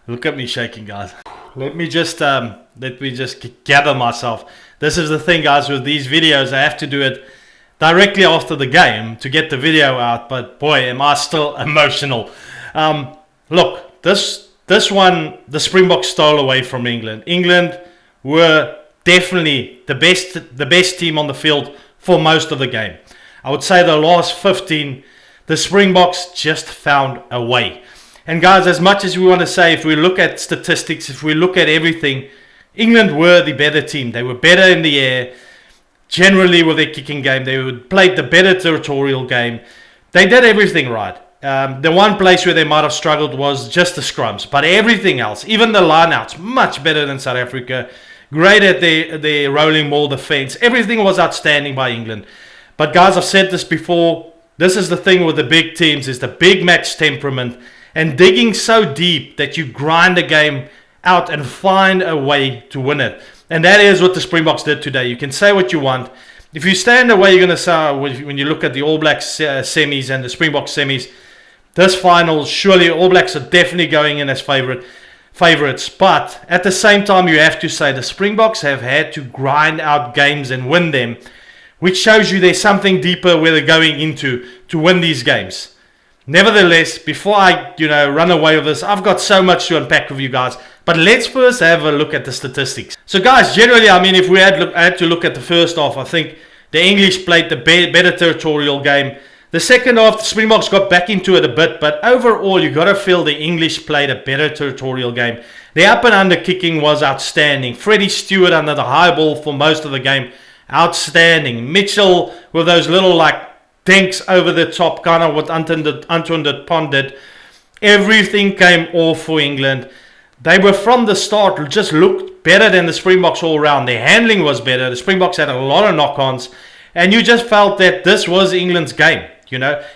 Look at me shaking, guys. Let me just gather myself. This is the thing, guys, with these videos. I have to do it directly after the game to get the video out. But boy, am I still emotional. Look, this one, the Springboks stole away from England. England were definitely the best team on the field for most of the game. I would say the last 15, the Springboks just found a way. And guys, as much as we want to say, if we look at statistics, if we look at everything, England were the better team. They were better in the air, generally with their kicking game. They played the better territorial game. They did everything right. The one place where they might have struggled was just the scrums. But everything else, even the lineouts, much better than South Africa. Great at their rolling ball defense. Everything was outstanding by England. But guys, I've said this before. This is the thing with the big teams, is the big match temperament. And digging so deep that you grind the game out and find a way to win it. And that is what the Springboks did today. You can say what you want. If you stand away, you're going to say, when you look at the All Blacks semis and the Springboks semis, this final, surely All Blacks are definitely going in as favourites. But at the same time, you have to say the Springboks have had to grind out games and win them, which shows you there's something deeper where they're going into to win these games. Nevertheless, before I run away with this, I've got so much to unpack with you guys. But let's first have a look at the statistics. So guys, generally, I mean, if we had to look at the first half, I think the English played the better territorial game. The second half, the Springboks got back into it a bit. But overall, you got to feel the English played a better territorial game. The up and under kicking was outstanding. Freddie Stewart under the high ball for most of the game, outstanding. Mitchell with those little dinks over the top, kind of what Anton de Pont did. Everything came off for England. They were from the start just looked better than the Springboks all round. Their handling was better. The Springboks had a lot of knock-ons, and you just felt that this was England's game.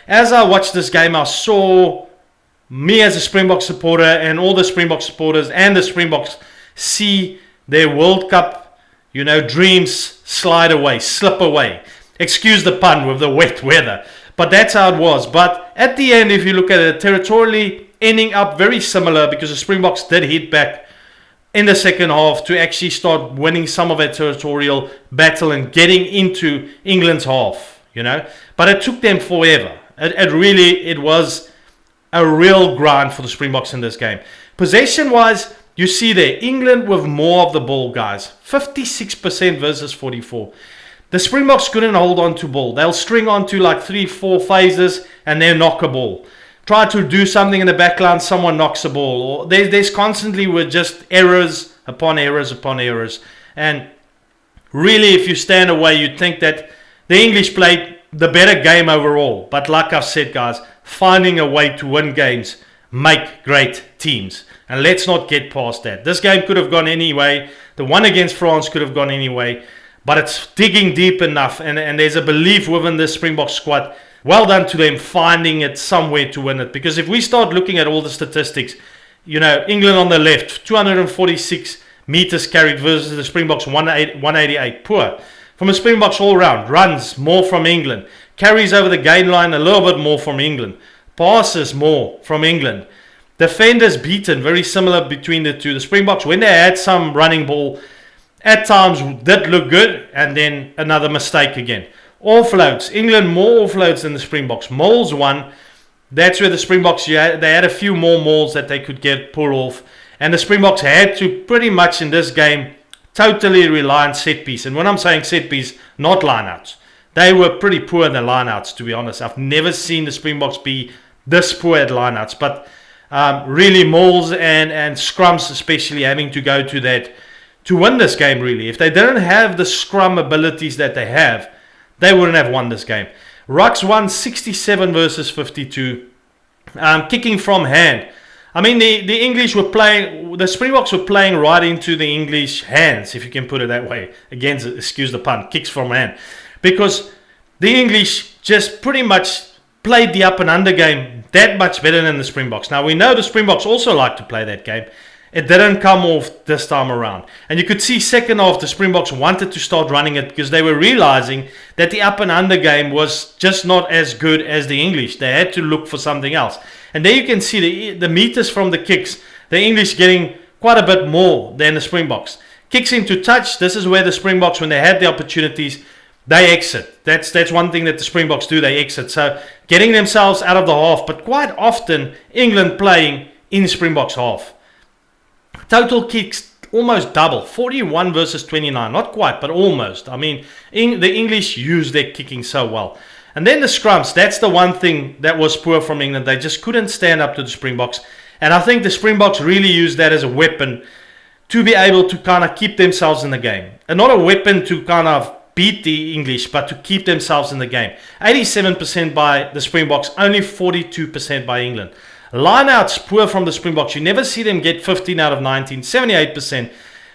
As I watched this game, I saw me as a Springbok supporter and all the Springbok supporters and the Springboks see their World Cup, dreams slip away. Excuse the pun with the wet weather. But that's how it was. But at the end, if you look at it, territorially ending up very similar, because the Springboks did hit back in the second half to actually start winning some of their territorial battle and getting into England's half, But it took them forever. It was a real grind for the Springboks in this game. Possession-wise, you see there, England with more of the ball, guys. 56% versus 44%. The Springboks couldn't hold on to ball. They'll string on to 3-4 phases and they'll knock a ball. Try to do something in the back line, someone knocks a ball. Or there's constantly with just errors upon errors upon errors. And really, if you stand away, you'd think that the English played the better game overall. But like I've said, guys, finding a way to win games make great teams. And let's not get past that. This game could have gone anyway. The one against France could have gone anyway. But it's digging deep enough, and there's a belief within the Springbok squad. Well done to them finding it somewhere to win it. Because if we start looking at all the statistics, England on the left, 246 meters carried versus the Springboks 188. Poor. From the Springboks all round, runs more from England. Carries over the gain line a little bit more from England. Passes more from England. Defenders beaten, very similar between the two. The Springboks, when they had some running ball, at times did look good, and then another mistake again. Offloads. England more offloads than the Springboks. Mauls won. That's where the Springboks, they had a few more mauls that they could get pulled off. And the Springboks had to pretty much in this game totally rely on set piece. And when I'm saying set piece, not lineouts. They were pretty poor in the lineouts, to be honest. I've never seen the Springboks be this poor at lineouts. But really mauls and scrums especially having to go to that to win this game, really. If they didn't have the scrum abilities that they have, they wouldn't have won this game. Ruck's won 67 versus 52. Kicking from hand. I mean, the English were playing, the Springboks were playing right into the English hands, if you can put it that way. Again, excuse the pun, kicks from hand. Because the English just pretty much played the up and under game that much better than the Springboks. Now, we know the Springboks also like to play that game. It didn't come off this time around. And you could see second half, the Springboks wanted to start running it because they were realizing that the up and under game was just not as good as the English. They had to look for something else. And there you can see the meters from the kicks, the English getting quite a bit more than the Springboks. Kicks into touch, this is where the Springboks, when they had the opportunities, they exit. That's one thing that the Springboks do, they exit. So getting themselves out of the half, but quite often England playing in Springboks half. Total kicks almost double, 41 versus 29. Not quite, but almost. I mean, the English use their kicking so well. And then the scrums, that's the one thing that was poor from England. They just couldn't stand up to the Springboks. And I think the Springboks really used that as a weapon to be able to kind of keep themselves in the game. And not a weapon to kind of beat the English, but to keep themselves in the game. 87% by the Springboks, only 42% by England. Lineouts poor from the Springboks. You never see them get 15 out of 19, 78%.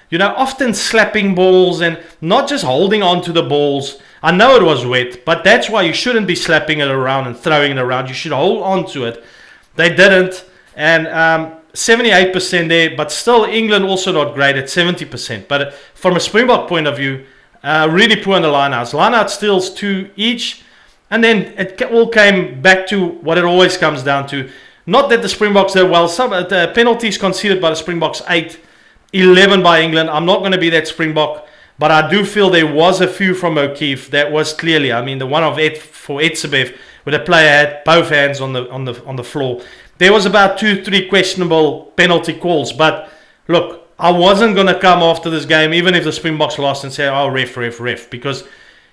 You know, often slapping balls and not just holding on to the balls. I know it was wet, but that's why you shouldn't be slapping it around and throwing it around. You should hold on to it. They didn't. And 78% there, but still England also not great at 70%. But from a Springbok point of view, really poor in the lineouts. Lineout steals 2 each. And then it all came back to what it always comes down to. Not that the Springboks did well. Some the penalties conceded by the Springboks, 8, 11 by England. I'm not going to be that Springbok, but I do feel there was a few from O'Keefe that was clearly. I mean, the one of for Etsebev, where the player had both hands on the floor. There was about 2-3 questionable penalty calls, but look, I wasn't going to come after this game, even if the Springboks lost, and say, "Oh, ref," because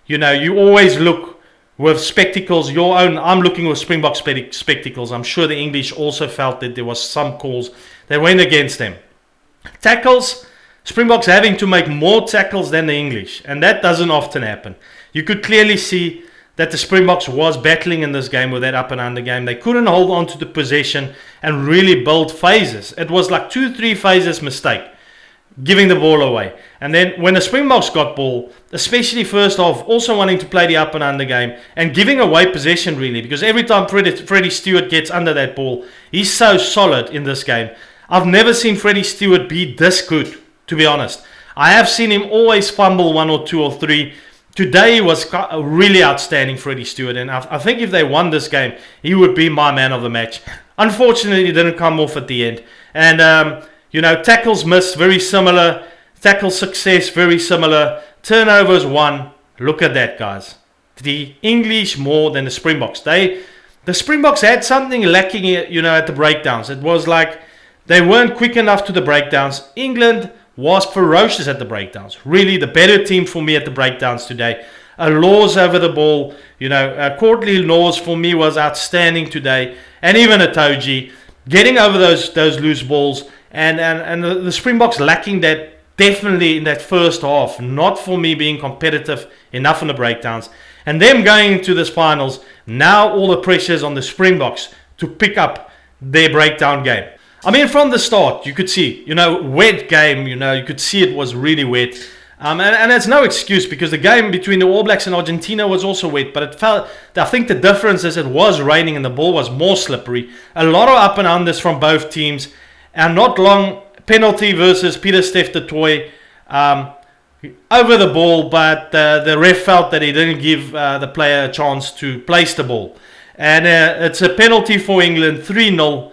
you know you always look with spectacles, your own. I'm looking with Springbok spectacles. I'm sure the English also felt that there was some calls that went against them. Tackles, Springboks having to make more tackles than the English, and that doesn't often happen. You could clearly see that the Springboks was battling in this game with that up and under game. They couldn't hold on to the possession and really build phases. It was like 2-3 phases mistake, giving the ball away. And then when the Springboks got ball, especially first half, also wanting to play the up and under game and giving away possession really, because every time Freddie Stewart gets under that ball, he's so solid in this game. I've never seen Freddie Stewart be this good, to be honest. I have seen him always fumble 1 or 2 or 3. Today was really outstanding, Freddie Stewart, and I think if they won this game, he would be my man of the match. Unfortunately, he didn't come off at the end. And, you know, tackles missed, very similar. Tackle success, very similar. Turnovers 1. Look at that, guys. The English more than the Springboks. The Springboks had something lacking, you know, at the breakdowns. It was like they weren't quick enough to the breakdowns. England was ferocious at the breakdowns. Really the better team for me at the breakdowns today. Laws over the ball, you know, Courtney Laws for me was outstanding today, and even Atoji getting over those loose balls, and the Springboks lacking that definitely in that first half, not for me being competitive enough in the breakdowns, and them going into this finals. Now all the pressure is on the Springboks to pick up their breakdown game. I mean, from the start, you could see, you know, wet game, you know, you could see it was really wet. And it's no excuse because the game between the All Blacks and Argentina was also wet, but it felt, I think the difference is it was raining and the ball was more slippery. A lot of up and unders from both teams, and not long penalty versus Pieter-Steph du Toit over the ball, but the ref felt that he didn't give the player a chance to place the ball. And it's a penalty for England, 3-0.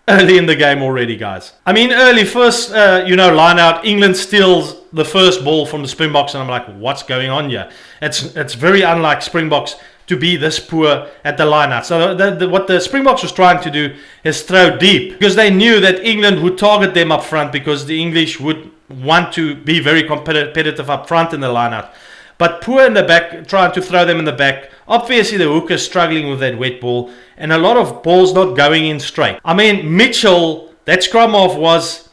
Early in the game already, guys. I mean, early first, line out. England steals the first ball from the Springboks, and I'm like, what's going on here? It's very unlike Springboks to be this poor at the line out. So what the Springboks was trying to do is throw deep, because they knew that England would target them up front, because the English would want to be very competitive up front in the line out. But poor in the back, trying to throw them in the back. Obviously, the hooker struggling with that wet ball, and a lot of balls not going in straight. I mean, Mitchell, that scrum half was,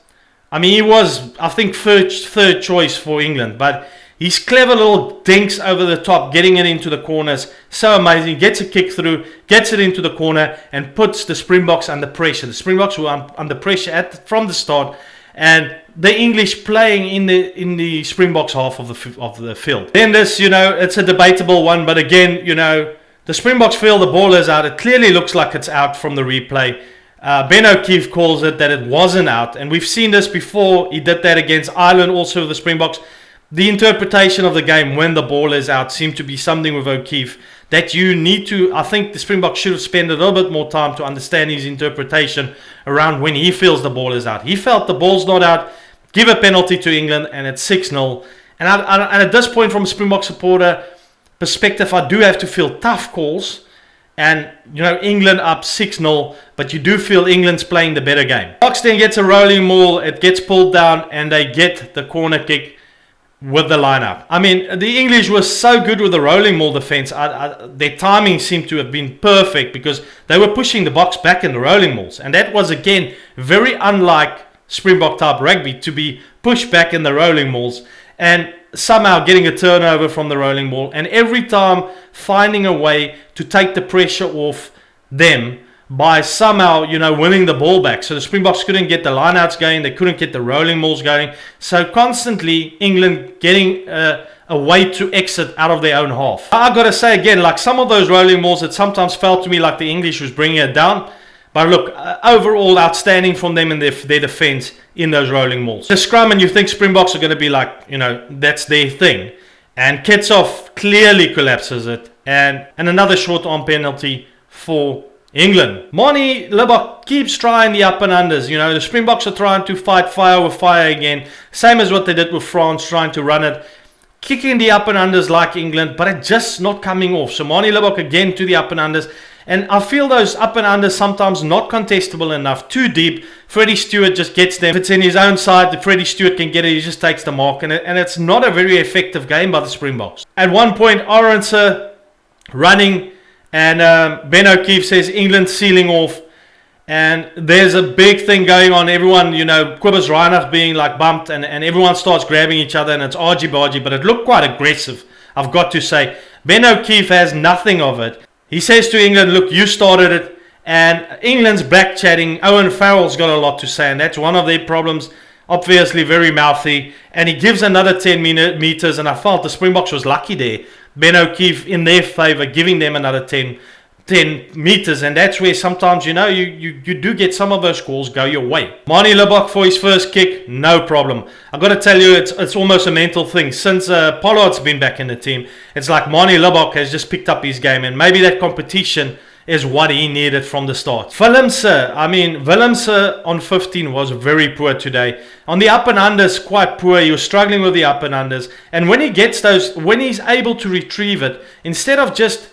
I mean, he was, I think, third choice for England. But his clever little dinks over the top, getting it into the corners, so amazing. Gets a kick through, gets it into the corner, and puts the Springboks under pressure. The Springboks were under pressure from the start, and the English playing in the Springboks half of the field. Then this, it's a debatable one, but again, the Springboks feel the ball is out. It clearly looks like it's out from the replay. Ben O'Keefe calls it that it wasn't out, and we've seen this before. He did that against Ireland, also with the Springboks. The interpretation of the game when the ball is out seemed to be something with O'Keefe that you need to, I think the Springboks should have spent a little bit more time to understand his interpretation around when he feels the ball is out. He felt the ball's not out, give a penalty to England, and it's 6-0. And at this point, from a Springbok supporter perspective, I do have to feel tough calls. And, England up 6-0, but you do feel England's playing the better game. Box then gets a rolling maul, it gets pulled down, and they get the corner kick with the lineup. I mean, the English were so good with the rolling maul defense. Their timing seemed to have been perfect because they were pushing the box back in the rolling mauls. And that was, again, very unlike Springbok type rugby to be pushed back in the rolling mauls. And somehow getting a turnover from the rolling maul, and every time finding a way to take the pressure off them by somehow, winning the ball back. So the Springboks couldn't get the lineouts going, they couldn't get the rolling mauls going. So constantly England getting a way to exit out of their own half. I got to say again, like some of those rolling mauls, it sometimes felt to me like the English was bringing it down. But look, overall outstanding from them in their defense in those rolling mauls. The scrum, and you think Springboks are going to be like, that's their thing. And Ketshoff clearly collapses it. And another short arm penalty for England. Manie Libbok keeps trying the up and unders. The Springboks are trying to fight fire with fire again. Same as what they did with France, trying to run it. Kicking the up and unders like England, but it's just not coming off. So Manie Libbok again to the up and unders. And I feel those up and unders sometimes not contestable enough, too deep. Freddie Stewart just gets them. If it's in his own side, the Freddie Stewart can get it. He just takes the mark. And it's not a very effective game by the Springboks. At one point, Arendse running, and Ben O'Keefe says England sealing off. And there's a big thing going on. Everyone, Kobus Reinach being like bumped, and everyone starts grabbing each other, and it's argy-bargy. But it looked quite aggressive, I've got to say. Ben O'Keefe has nothing of it. He says to England, look, you started it. And England's back chatting. Owen Farrell's got a lot to say, and that's one of their problems. Obviously very mouthy. And he gives another 10 meters, and I felt the Springboks was lucky there. Ben O'Keefe in their favour, giving them another 10 meters, and that's where sometimes, you do get some of those calls go your way. Manie Libbok for his first kick, no problem. I've got to tell you, it's almost a mental thing. Since Pollard's been back in the team, it's like Manie Libbok has just picked up his game, and maybe that competition is what he needed from the start. Willemse on 15 was very poor today. On the up and unders, quite poor. He was struggling with the up and unders. And when he gets those, when he's able to retrieve it, instead of just,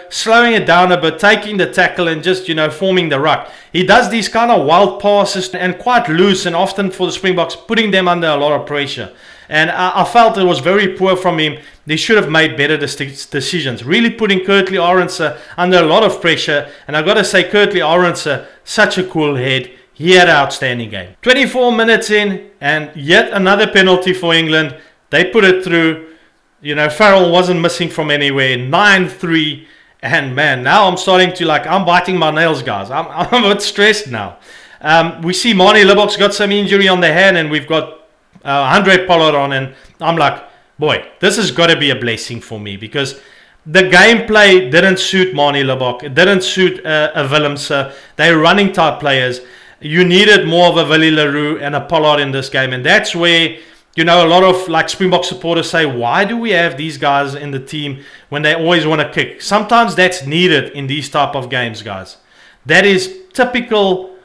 slowing it down a bit, taking the tackle and just, forming the ruck, he does these kind of wild passes and quite loose, and often for the Springboks, putting them under a lot of pressure. And I felt it was very poor from him. They should have made better decisions. Really putting Kurtley Arendse under a lot of pressure. And I've got to say, Kurtley Arendse, such a cool head. He had an outstanding game. 24 minutes in, and yet another penalty for England. They put it through. Farrell wasn't missing from anywhere. 9-3. And man, now I'm starting to I'm biting my nails, guys. I'm a bit stressed now. We see Manie Libbok's got some injury on the hand, and we've got Andre Pollard on, and I'm like, boy, this has got to be a blessing for me, because the gameplay didn't suit Manie Libbok. It didn't suit a Willemse. They're running type players. You needed more of a Willie Leroux and a Pollard in this game, and that's where a lot of Springbok supporters say, why do we have these guys in the team when they always want to kick? Sometimes that's needed in these type of games, guys. That is typical,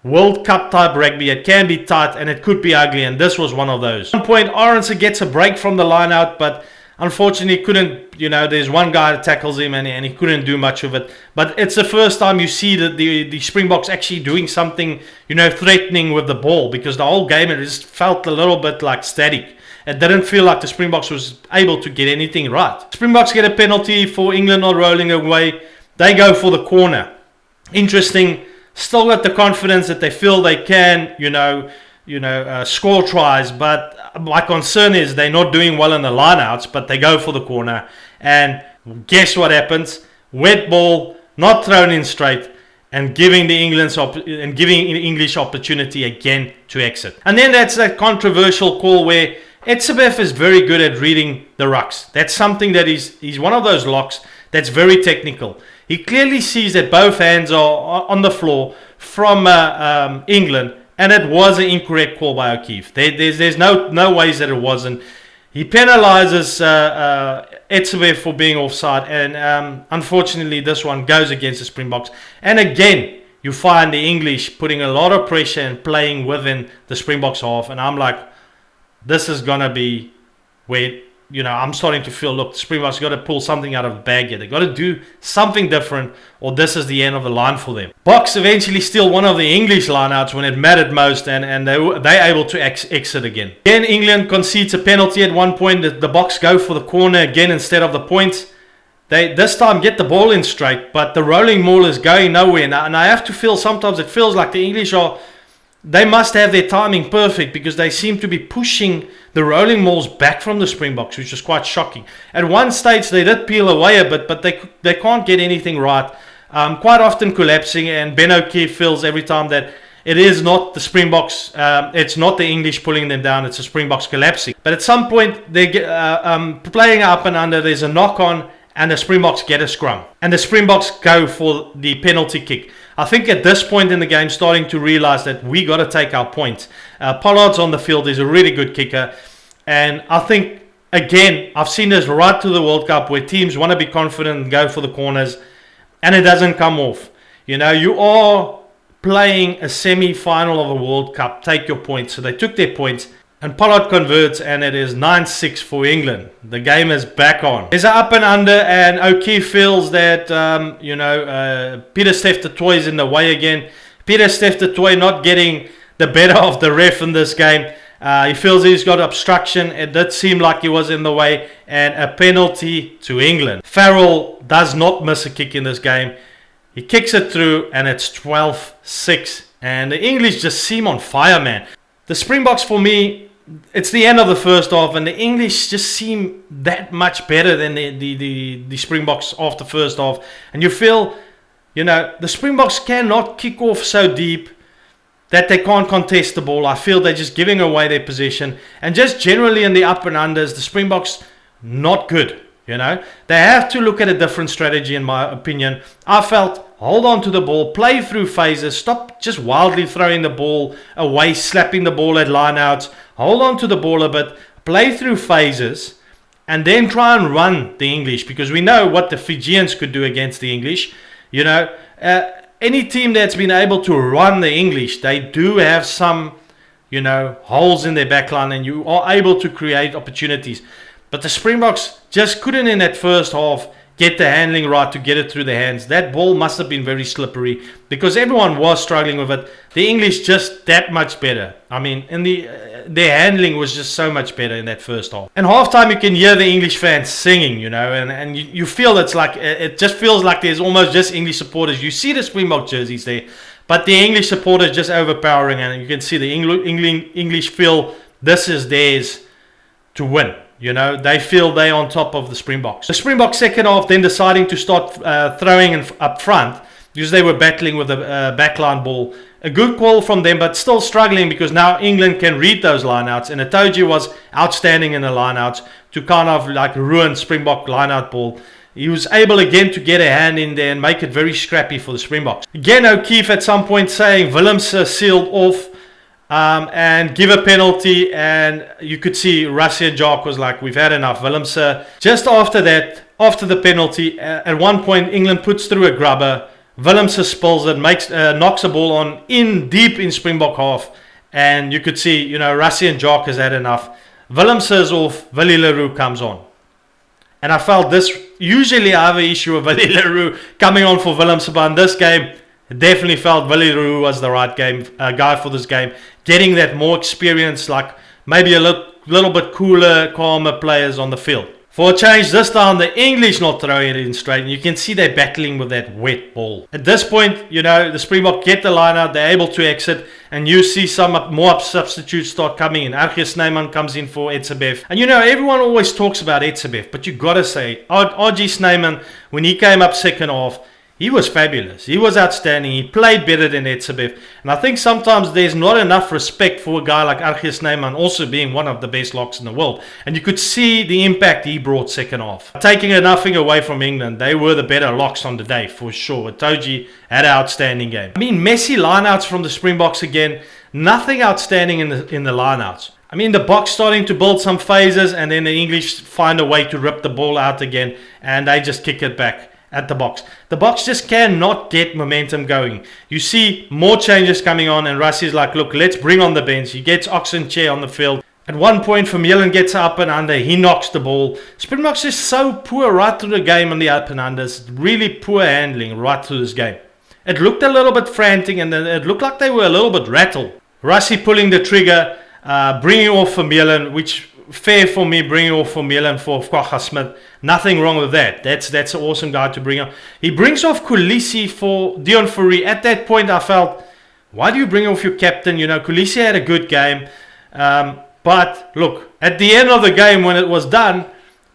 World Cup type rugby. It can be tight and it could be ugly, and this was one of those. At one point, Arendse gets a break from the line out, but unfortunately couldn't, there's one guy that tackles him, and he couldn't do much of it. But it's the first time you see that the Springboks actually doing something, threatening with the ball, because the whole game it just felt a little bit static. It didn't feel like the Springboks was able to get anything right. Springboks get a penalty for England not rolling away. They go for the corner. Interesting. Still got the confidence that they feel they can, score tries. But my concern is they're not doing well in the lineouts, but they go for the corner. And guess what happens? Wet ball, not thrown in straight, and giving the English opportunity again to exit. And then that's that controversial call where Etzebeth is very good at reading the rucks. That's something that he's one of those locks that's very technical. He clearly sees that both hands are on the floor from England, and it was an incorrect call by O'Keefe. There's no ways that it wasn't. He penalises Etzebeth for being offside, and unfortunately this one goes against the Springboks. And again, you find the English putting a lot of pressure and playing within the Springboks half, and I'm like, this is going to be where, you know, I'm starting to feel, look, the Springboks got to pull something out of the bag here. They got to do something different, or this is the end of the line for them. Boks eventually steal one of the English lineouts when it mattered most, and they're able to exit again. Then England concedes a penalty at one point. The Boks go for the corner again instead of the point. They this time get the ball in straight, but the rolling maul is going nowhere. And I have to feel, sometimes it feels like the English they must have their timing perfect, because they seem to be pushing the rolling mauls back from the Springboks, which is quite shocking. At one stage they did peel away a bit, but they can't get anything right. Quite often collapsing, and Ben O'Keefe feels every time that it is not the Springboks, it's not the English pulling them down, it's the Springboks collapsing. But at some point they get playing up and under, there's a knock on, and the Springboks get a scrum, and the Springboks go for the penalty kick. I think at this point in the game, starting to realize that we got to take our points. Pollard's on the field, he's a really good kicker, and I think, again, I've seen this right to the World Cup where teams want to be confident and go for the corners, and it doesn't come off. You know, you are playing a semi-final of a World Cup, take your points. So they took their points, and Pollard converts, and it is 9-6 for England. The game is back on. There's an up and under, and O'Keefe feels that, Pieter-Steph du Toit is in the way again. Pieter-Steph du Toit not getting the better of the ref in this game. He feels he's got obstruction. It did seem like he was in the way, and a penalty to England. Farrell does not miss a kick in this game. He kicks it through, and it's 12-6. And the English just seem on fire, man. The Springboks, for me, it's the end of the first half, and the English just seem that much better than the Springboks after the first half. And you feel, you know, the Springboks cannot kick off so deep that they can't contest the ball. I feel they're just giving away their position. And just generally in the up and unders, the Springboks, not good. You know, they have to look at a different strategy, in my opinion. I felt, hold on to the ball, play through phases, stop just wildly throwing the ball away, slapping the ball at lineouts. Hold on to the ball a bit, play through phases, and then try and run the English, because we know what the Fijians could do against the English. You know, any team that's been able to run the English, they do have some, you know, holes in their backline, and you are able to create opportunities. But the Springboks just couldn't, in that first half, get the handling right to get it through their hands. That ball must have been very slippery, because everyone was struggling with it. The English just that much better. I mean, their handling was just so much better in that first half. And halftime, you can hear the English fans singing, you know, and you feel it's like, it just feels like there's almost just English supporters. You see the Springbok jerseys there, but the English supporters just overpowering, and you can see the English feel this is theirs to win. You know, they feel they're on top of the Springboks. The Springboks second half then deciding to start throwing up front, because they were battling with the backline ball. A good call from them, but still struggling, because now England can read those lineouts. And Itoje was outstanding in the lineouts to kind of like ruin Springbok lineout ball. He was able again to get a hand in there and make it very scrappy for the Springboks. Again, O'Keefe at some point saying Willems sealed off, and give a penalty, and you could see Rassie and Jock was like, we've had enough. Willems, just after that, after the penalty, at one point England puts through a grubber. Willems spills it, knocks a ball on deep in Springbok half, and you could see, you know, Rassie and Jock has had enough. Willems is off, Willie Leroux comes on. And I felt this, usually I have an issue with Willie Leroux coming on for Willems, but in this game, definitely felt Willie Leroux was the right guy for this game. Getting that more experience, like maybe a little bit cooler, calmer players on the field. For a change, this time the English not throwing it in straight, and you can see they're battling with that wet ball. At this point, you know, the Springbok get the line out, they're able to exit, and you see some more substitutes start coming in. RG Snyman comes in for Etzebeth. And you know, everyone always talks about Etzebeth, but you got to say, RG Snyman, when he came up second half, He was fabulous. He was outstanding. He played better than Etsebev. And I think sometimes there's not enough respect for a guy like Archie Snyman also being one of the best locks in the world. And you could see the impact he brought second half. Taking nothing away from England, they were the better locks on the day for sure. Toji had an outstanding game. I mean, messy lineouts from the Springboks again. Nothing outstanding in the lineouts. I mean, the Boks starting to build some phases, and then the English find a way to rip the ball out again, and they just kick it back at the Boks. The Boks just cannot get momentum going. You see more changes coming on, and Russ is like, look, let's bring on the bench. He gets Oxenchair on the field. At one point, Vermeulen gets up and under. He knocks the ball. Springboks is so poor right through the game on the up and unders. Really poor handling right through this game. It looked a little bit frantic, and it looked like they were a little bit rattled. Russie pulling the trigger, bringing off Vermeulen, which fair for me, bringing off Vermeulen for Kwacha Smith. Nothing wrong with that. That's an awesome guy to bring on. He brings off Kulisi for Dion Fourie. At that point, I felt, why do you bring off your captain? You know, Kulisi had a good game. But look, at the end of the game, when it was done,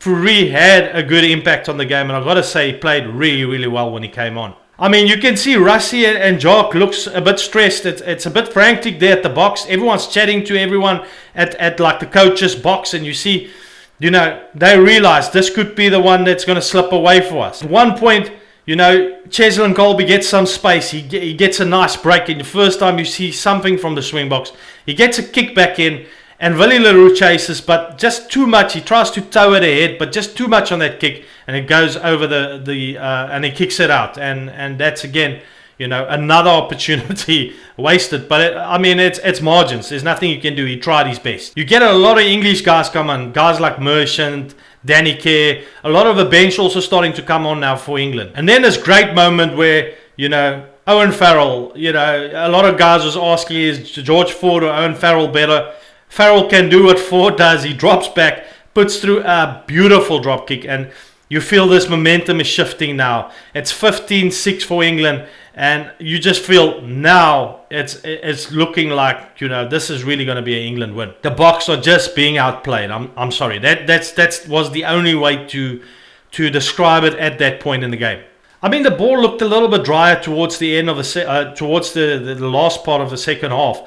Fourie had a good impact on the game. And I've got to say, he played really, really well when he came on. I mean, you can see Russie and Jock looks a bit stressed. It's a bit frantic there at the box. Everyone's chatting to everyone at like the coach's box. And you see, you know, they realize this could be the one that's going to slip away for us. At one point, you know, Cheslin Colby gets some space. He gets a nice break. And the first time you see something from the Springboks, he gets a kick back in. And Willie Leroux chases, but just too much. He tries to tow it ahead, but just too much on that kick, and it goes over and he kicks it out. And that's again, you know, another opportunity wasted. But I mean, it's margins. There's nothing you can do. He tried his best. You get a lot of English guys come on, guys like Merchant, Danny Kerr, a lot of the bench also starting to come on now for England. And then this great moment where, you know, Owen Farrell, you know, a lot of guys was asking, is George Ford or Owen Farrell better? Farrell can do what Ford does. He drops back, puts through a beautiful drop kick, and you feel this momentum is shifting now. It's 15-6 for England, and you just feel now it's looking like, you know, this is really going to be an England win. The Boks are just being outplayed. I'm sorry. That was the only way to describe it at that point in the game. I mean, the ball looked a little bit drier towards the end of towards the last part of the second half,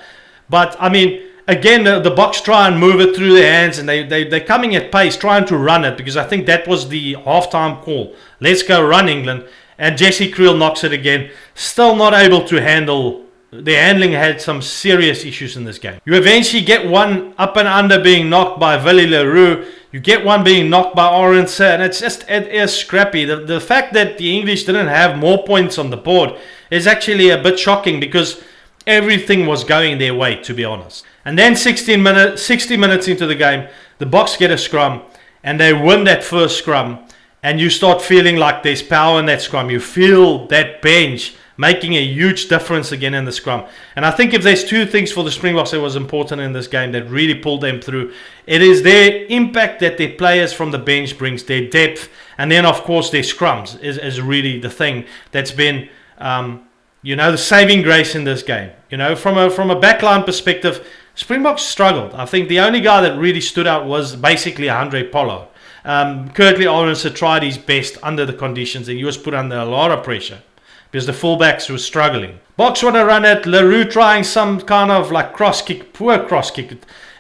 but I mean, again, the Boks try and move it through their hands, and they're coming at pace, trying to run it, because I think that was the halftime call. Let's go run, England. And Jesse Creel knocks it again. Still not able to handle. The handling had some serious issues in this game. You eventually get one up and under being knocked by Willie Leroux. You get one being knocked by Orense, and it is scrappy. The fact that the English didn't have more points on the board is actually a bit shocking, because everything was going their way, to be honest. And then 60 minutes into the game, the Boks get a scrum, and they win that first scrum, and you start feeling like there's power in that scrum. You feel that bench making a huge difference again in the scrum. And I think if there's two things for the Springboks that was important in this game that really pulled them through, it is their impact that their players from the bench brings, their depth, and then of course their scrums is really the thing that's been you know, the saving grace in this game. You know, from a backline perspective, Springboks struggled. I think the only guy that really stood out was basically Andre Pollard. Curtly Orense tried his best under the conditions, and he was put under a lot of pressure because the fullbacks were struggling. Boks want to run it. Leroux trying some kind of like cross kick, poor cross kick.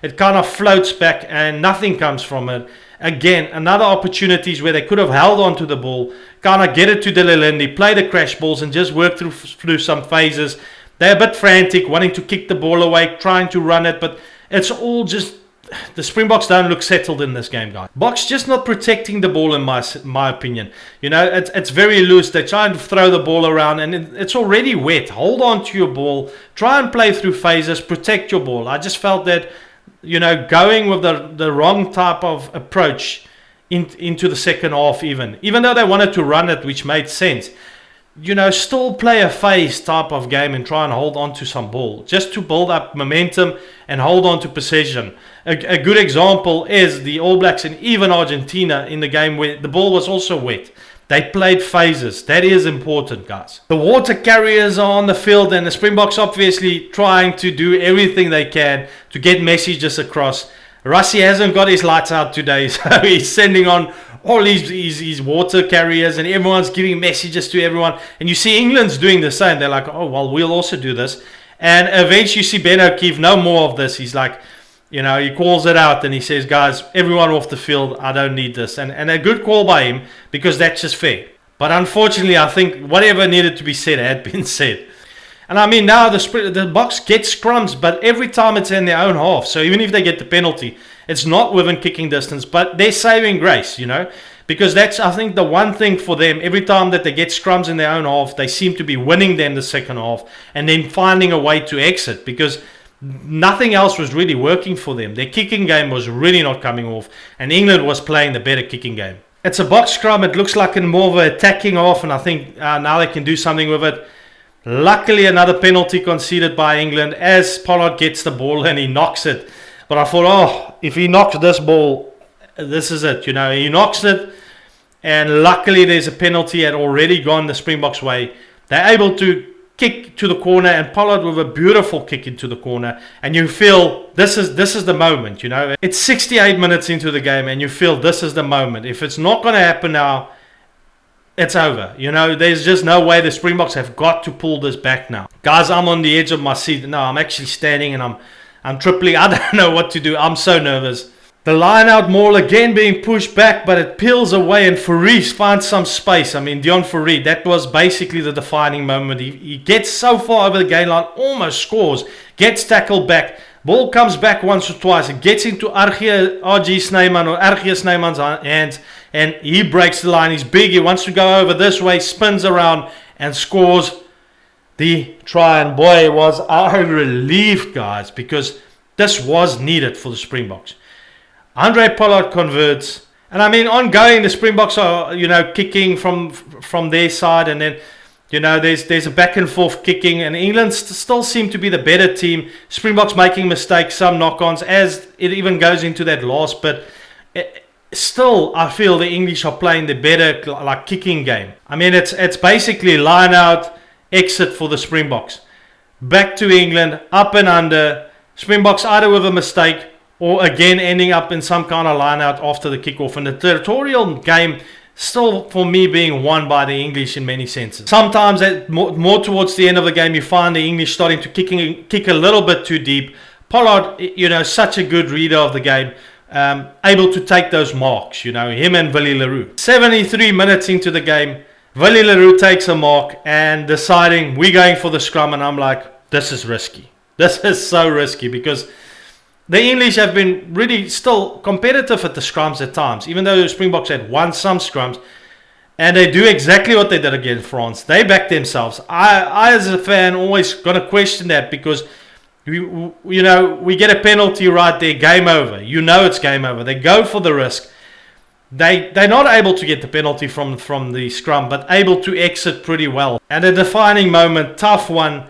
It kind of floats back and nothing comes from it. Again, another opportunities where they could have held on to the ball, kind of get it to Delelindi, play the crash balls and just work through some phases. They're a bit frantic, wanting to kick the ball away, trying to run it, but it's all just, the Springboks don't look settled in this game, guys. Boks just not protecting the ball, in my opinion. You know, it's very loose. They're trying to throw the ball around, and it's already wet. Hold on to your ball. Try and play through phases. Protect your ball. I just felt that, you know, going with the wrong type of approach into the second half, even though they wanted to run it, which made sense. You know, still play a phase type of game and try and hold on to some ball, just to build up momentum and hold on to possession. A good example is the All Blacks and even Argentina in the game where the ball was also wet. They played phases. That is important, guys. The water carriers are on the field, and the Springboks obviously trying to do everything they can to get messages across. Russie hasn't got his lights out today, so he's sending on all these water carriers, and everyone's giving messages to everyone. And you see England's doing the same. They're like, oh, well, we'll also do this. And eventually you see Ben O'Keefe, no more of this. He's like, he calls it out and he says, guys, everyone off the field, I don't need this. And a good call by him, because that's just fair. But unfortunately, I think whatever needed to be said had been said. And I mean, now the Boks get scrums, but every time it's in their own half. So even if they get the penalty, it's not within kicking distance, but they're saving grace, because that's, I think, the one thing for them. Every time that they get scrums in their own half, they seem to be winning them the second half and then finding a way to exit, because nothing else was really working for them. Their kicking game was really not coming off, and England was playing the better kicking game. It's a box scrum. It looks like more of an attacking half, and I think now they can do something with it. Luckily, another penalty conceded by England as Pollard gets the ball and he knocks it. But I thought, if he knocks this ball, this is it. He knocks it, and luckily there's a penalty had already gone the Springboks way. They're able to kick to the corner, and Pollard with a beautiful kick into the corner, and you feel this is the moment. It's 68 minutes into the game, and you feel this is the moment. If it's not going to happen now, it's over. There's just no way. The Springboks have got to pull this back now. Guys, I'm on the edge of my seat. No, I'm actually standing and I'm tripling. I don't know what to do. I'm so nervous. The line out maul again being pushed back, but it peels away, and Fourie finds some space. I mean, Deon Fourie, that was basically the defining moment. He gets so far over the gain line, almost scores, gets tackled back. Ball comes back once or twice. It gets into RG Snyman's hands, and he breaks the line. He's big. He wants to go over this way, spins around, and scores the try. And boy, was I relieved, guys, because this was needed for the Springboks. Andre Pollard converts. And I mean, ongoing, the Springboks are, kicking from their side, and then there's a back and forth kicking, and England still seem to be the better team. Springboks making mistakes, some knock-ons, as it even goes into that last bit. Still, I feel the English are playing the better kicking game. I mean, it's basically line out, exit for the Springboks. Back to England, up and under. Springboks either with a mistake or again ending up in some kind of line out after the kickoff. And the territorial game still, for me, being won by the English in many senses. Sometimes more towards the end of the game, you find the English starting to kick a little bit too deep. Pollard, such a good reader of the game, able to take those marks, him and Willie Leroux. 73 minutes into the game, Willie Leroux takes a mark and deciding we're going for the scrum, and I'm like, this is risky. This is so risky, because the English have been really still competitive at the scrums at times, even though the Springboks had won some scrums, and they do exactly what they did against France. They back themselves. I as a fan, always going to question that, because we get a penalty right there, game over. It's game over. They go for the risk. They're not able to get the penalty from the scrum, but able to exit pretty well. And a defining moment, tough one,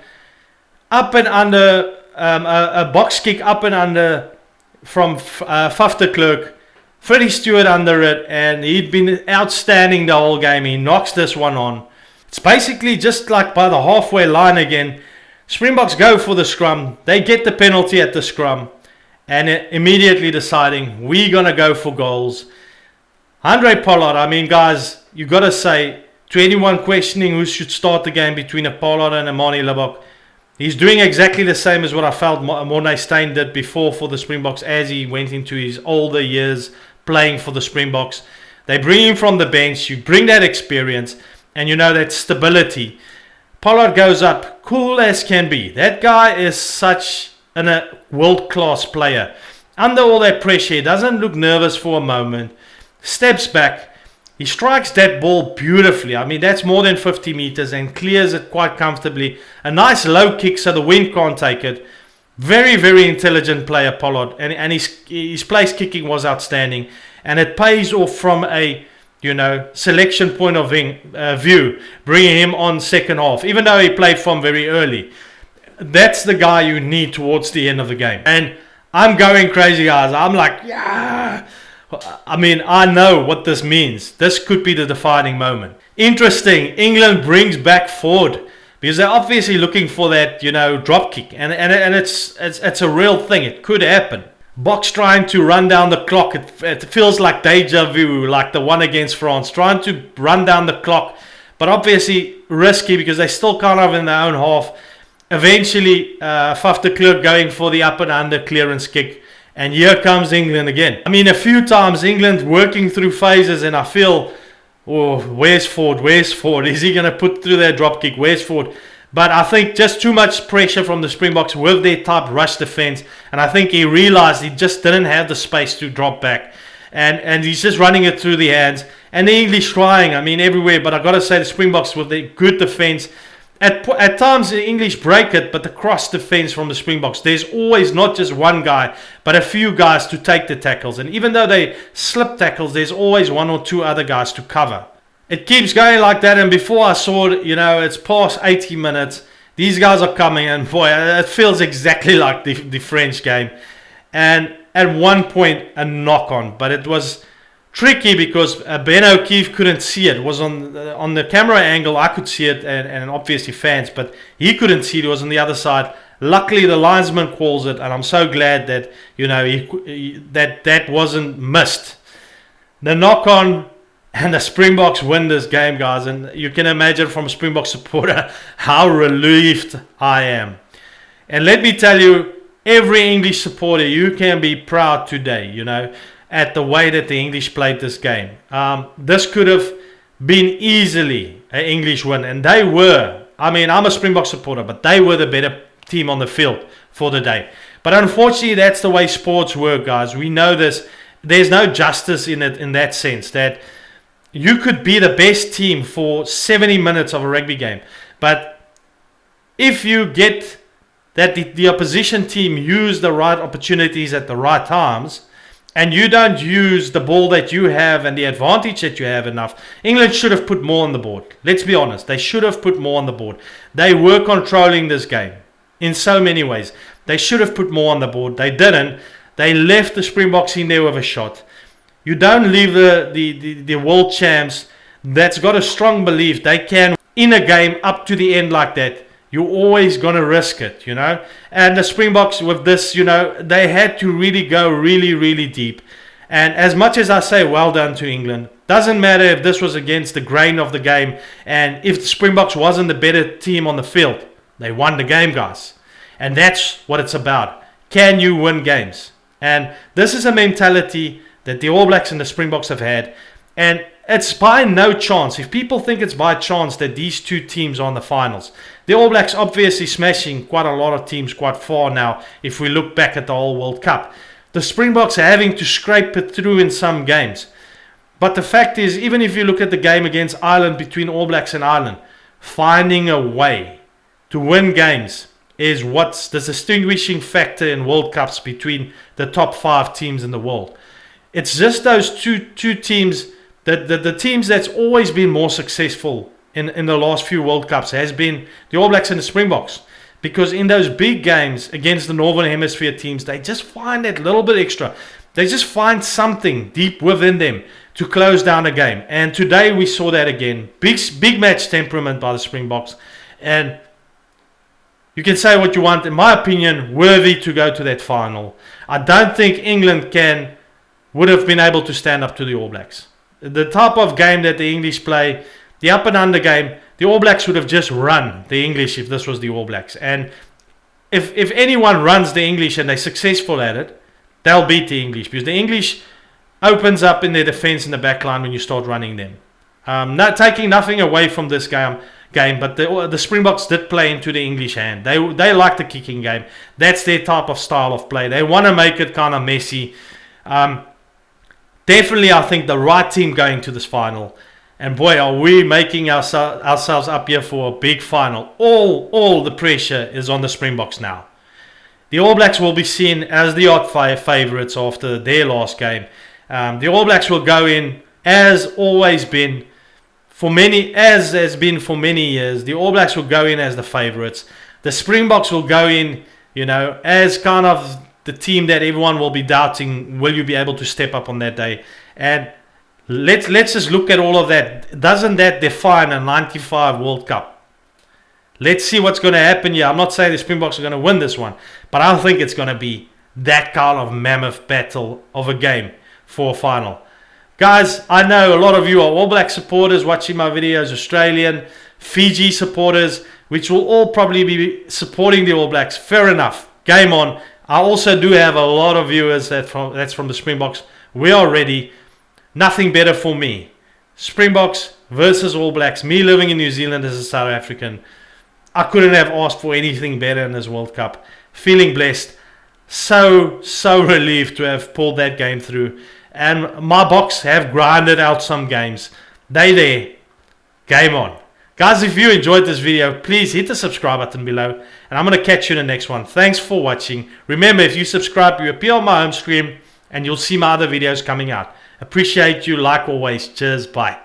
up and under. A box kick up and under from Faf de Klerk. Freddie Stewart under it, and he'd been outstanding the whole game. He knocks this one on. It's basically just like by the halfway line again. Springboks go for the scrum. They get the penalty at the scrum, and immediately deciding we're going to go for goals. Andre Pollard, I mean, guys, you got to say, to anyone questioning who should start the game between a Pollard and a Manie Libbok, he's doing exactly the same as what I felt Morné Steyn did before for the Springboks as he went into his older years playing for the Springboks. They bring him from the bench. You bring that experience and that stability. Pollard goes up, cool as can be. That guy is such a world-class player. Under all that pressure, he doesn't look nervous for a moment. Steps back. He strikes that ball beautifully. I mean, that's more than 50 meters and clears it quite comfortably. A nice low kick so the wind can't take it. Very, very intelligent player, Pollard. And his place kicking was outstanding. And it pays off from a, selection point of view, bringing him on second half, even though he played from very early. That's the guy you need towards the end of the game. And I'm going crazy, guys. I'm like, yeah. I mean, I know what this means. This could be the defining moment. Interesting. England brings back forward because they're obviously looking for that, drop kick, and it's a real thing. It could happen. Box trying to run down the clock. It feels like deja vu, like the one against France, trying to run down the clock, but obviously risky because they're still kind of in their own half. Eventually, Faf de Klerk going for the up and under clearance kick, and here comes England again. I mean, a few times England working through phases, and I feel, oh, where's Ford? Where's Ford? Is he going to put through their drop kick? Where's Ford? But I think just too much pressure from the Springboks with their type rush defense. And I think he realized he just didn't have the space to drop back. And he's just running it through the hands. And the English trying, I mean, everywhere. But I got to say, the Springboks with their good defense. At times, the English break it, but the cross defense from the Springboks, there's always not just one guy, but a few guys to take the tackles. And even though they slip tackles, there's always one or two other guys to cover. It keeps going like that, and before I saw it, it's past 80 minutes. These guys are coming, and boy, it feels exactly like the French game. And at one point, a knock-on, but it was tricky because Ben O'Keefe couldn't see it. It was on the camera angle, I could see it, and obviously fans, but he couldn't see it. It was on the other side. Luckily, the linesman calls it, and I'm so glad that that wasn't missed. The knock-on. And the Springboks win this game, guys. And you can imagine from a Springbok supporter how relieved I am. And let me tell you, every English supporter, you can be proud today, at the way that the English played this game. This could have been easily an English win. And they were. I mean, I'm a Springbok supporter, but they were the better team on the field for the day. But unfortunately, that's the way sports work, guys. We know this. There's no justice in it in that sense that you could be the best team for 70 minutes of a rugby game. But if you get that the opposition team use the right opportunities at the right times, and you don't use the ball that you have and the advantage that you have enough, England should have put more on the board. Let's be honest. They should have put more on the board. They were controlling this game in so many ways. They should have put more on the board. They didn't. They left the Springboks in there with a shot. You don't leave the world champs that's got a strong belief they can in a game up to the end like that. You're always going to risk it, And the Springboks with this, they had to really go really, really deep. And as much as I say well done to England, doesn't matter if this was against the grain of the game and if the Springboks wasn't the better team on the field. They won the game, guys. And that's what it's about. Can you win games? And this is a mentality that the All Blacks and the Springboks have had. And it's by no chance. If people think it's by chance that these two teams are in the finals. The All Blacks obviously smashing quite a lot of teams quite far now if we look back at the whole World Cup. The Springboks are having to scrape it through in some games. But the fact is, even if you look at the game against Ireland between All Blacks and Ireland, finding a way to win games is what's the distinguishing factor in World Cups between the top 5 teams in the world. It's just those two teams, the teams that's always been more successful in the last few World Cups has been the All Blacks and the Springboks. Because in those big games against the Northern Hemisphere teams, they just find that little bit extra. They just find something deep within them to close down a game. And today we saw that again. Big match temperament by the Springboks. And you can say what you want. In my opinion, worthy to go to that final. I don't think England would have been able to stand up to the All Blacks. The type of game that the English play, the up and under game, the All Blacks would have just run the English if this was the All Blacks. And if anyone runs the English and they're successful at it, they'll beat the English. Because the English opens up in their defense in the back line when you start running them. Not taking nothing away from this game, but the Springboks did play into the English hand. They like the kicking game. That's their type of style of play. They want to make it kind of messy. Definitely, I think the right team going to this final. And boy, are we making ourselves up here for a big final. All the pressure is on the Springboks now. The All Blacks will be seen as the odd favourites after their last game. The All Blacks will go in, as always been, as has been for many years. The All Blacks will go in as the favourites. The Springboks will go in, as kind of the team that everyone will be doubting, will you be able to step up on that day? And let's just look at all of that. Doesn't that define a 95 World Cup? Let's see what's going to happen here. I'm not saying the Springboks are going to win this one, but I think it's going to be that kind of mammoth battle of a game for a final. Guys, I know a lot of you are All Black supporters watching my videos, Australian, Fiji supporters, which will all probably be supporting the All Blacks. Fair enough. Game on. I also do have a lot of viewers that's from the Springboks. We are ready. Nothing better for me. Springboks versus All Blacks. Me living in New Zealand as a South African. I couldn't have asked for anything better in this World Cup. Feeling blessed. So relieved to have pulled that game through. And my Boks have grinded out some games. They there. Game on. Guys, if you enjoyed this video, please hit the subscribe button below. And I'm going to catch you in the next one. Thanks for watching. Remember, if you subscribe, you appear on my home screen and you'll see my other videos coming out. Appreciate you like always. Cheers. Bye.